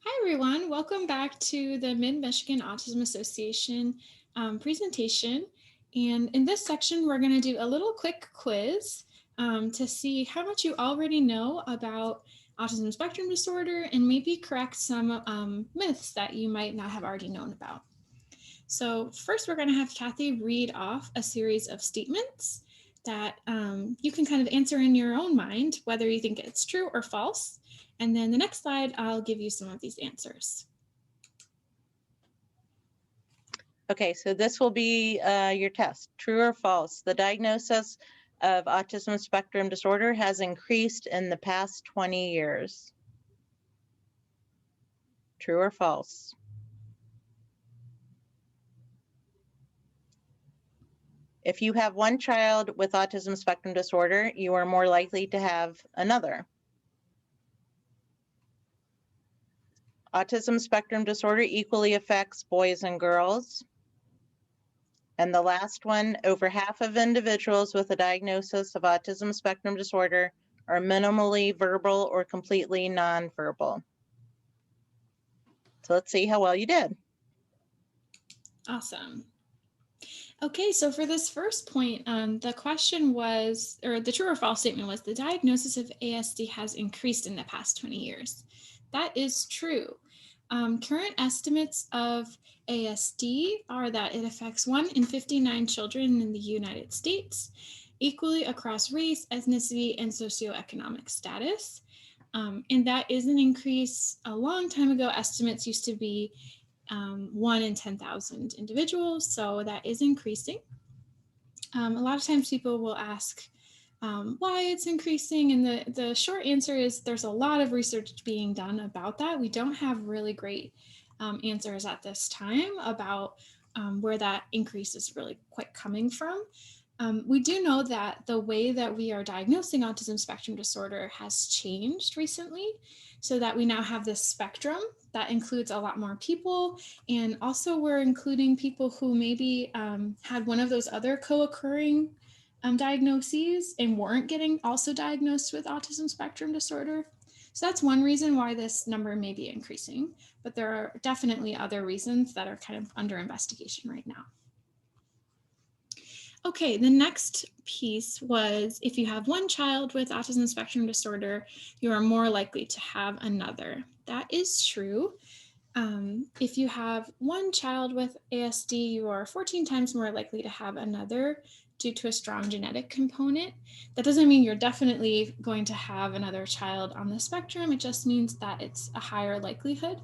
Hi everyone, welcome back to the Mid-Michigan Autism Association presentation. And in this section, we're going to do a little quick quiz to see how much you already know about autism spectrum disorder and maybe correct some myths that you might not have already known about. So first, we're going to have Kathy read off a series of statements that you can kind of answer in your own mind, whether you think it's true or false. And then the next slide, I'll give you some of these answers. Okay, so this will be your test. True or false? The diagnosis of autism spectrum disorder has increased in the past 20 years. True or false? If you have one child with autism spectrum disorder, you are more likely to have another. Autism spectrum disorder equally affects boys and girls. And the last one, over half of individuals with a diagnosis of autism spectrum disorder are minimally verbal or completely nonverbal. So let's see how well you did. Awesome. Okay, so for this first point, the question was, or the true or false statement was, the diagnosis of ASD has increased in the past 20 years. That is true. Current estimates of ASD are that it affects 1 in 59 children in the United States, equally across race, ethnicity, and socioeconomic status. And that is an increase. A long time ago, estimates used to be 1 in 10,000 individuals, so that is increasing. A lot of times people will ask why it's increasing, and the short answer is there's a lot of research being done about that. We don't have really great answers at this time about where that increase is really quite coming from. We do know that the way that we are diagnosing autism spectrum disorder has changed recently, so that we now have this spectrum that includes a lot more people. And also we're including people who maybe had one of those other co-occurring diagnoses and weren't getting also diagnosed with autism spectrum disorder. So that's one reason why this number may be increasing, but there are definitely other reasons that are kind of under investigation right now. Okay, the next piece was, if you have one child with autism spectrum disorder, you are more likely to have another. That is true. If you have one child with ASD, you are 14 times more likely to have another due to a strong genetic component. That doesn't mean you're definitely going to have another child on the spectrum. It just means that it's a higher likelihood.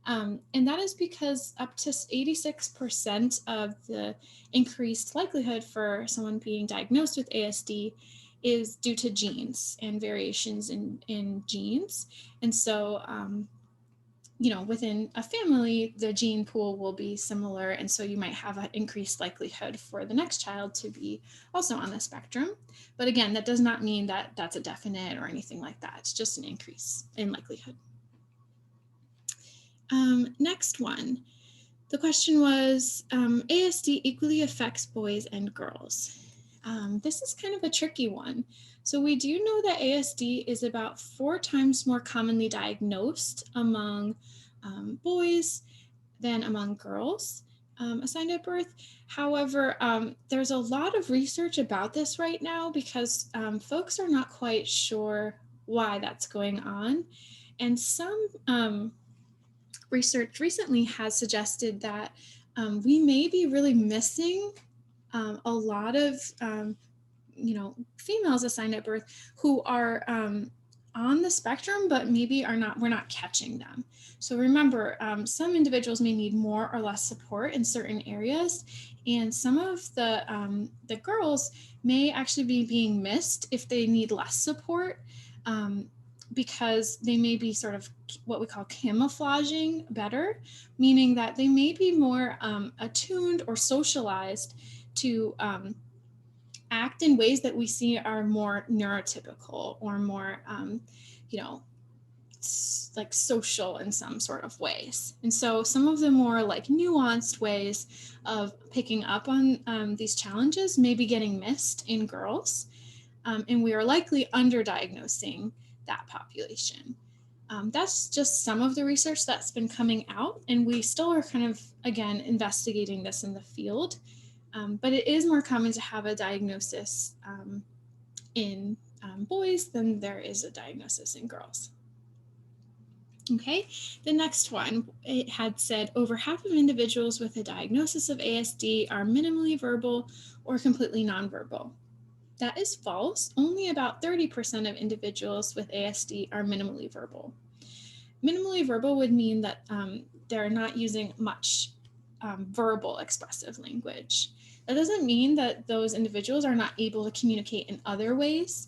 And that is because up to 86% of the increased likelihood for someone being diagnosed with ASD is due to genes and variations in genes. And so, within a family, the gene pool will be similar. And so you might have an increased likelihood for the next child to be also on the spectrum. But again, that does not mean that that's a definite or anything like that. It's just an increase in likelihood. Next one. The question was, ASD equally affects boys and girls. This is kind of a tricky one. So we do know that ASD is about 4 times more commonly diagnosed among boys than among girls assigned at birth. However, there's a lot of research about this right now because folks are not quite sure why that's going on. And some research recently has suggested that we may be really missing a lot of females assigned at birth who are on the spectrum, but maybe we're not catching them. So remember, some individuals may need more or less support in certain areas, and some of the girls may actually be being missed if they need less support. Because they may be sort of what we call camouflaging better, meaning that they may be more attuned or socialized to act in ways that we see are more neurotypical or more, like social in some sort of ways. And so some of the more like nuanced ways of picking up on these challenges may be getting missed in girls. And we are likely underdiagnosing that population. That's just some of the research that's been coming out, and we still are kind of, again, investigating this in the field. But it is more common to have a diagnosis in boys than there is a diagnosis in girls. Okay, the next one, it had said over half of individuals with a diagnosis of ASD are minimally verbal or completely nonverbal. That is false. Only about 30% of individuals with ASD are minimally verbal. Minimally verbal would mean that they're not using much verbal expressive language. That doesn't mean that those individuals are not able to communicate in other ways.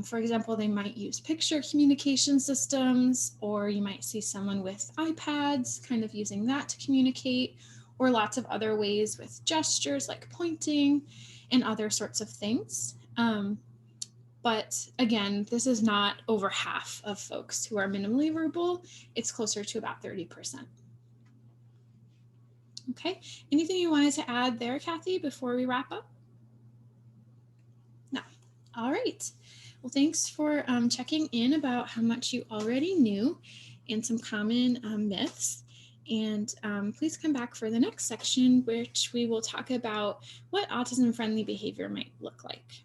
For example, they might use picture communication systems, or you might see someone with iPads kind of using that to communicate, or lots of other ways with gestures like pointing and other sorts of things. But again, this is not over half of folks who are minimally verbal. It's closer to about 30%. Okay, anything you wanted to add there, Kathy, before we wrap up? No. All right. Well, thanks for checking in about how much you already knew and some common myths. And please come back for the next section, which we will talk about what autism-friendly behavior might look like.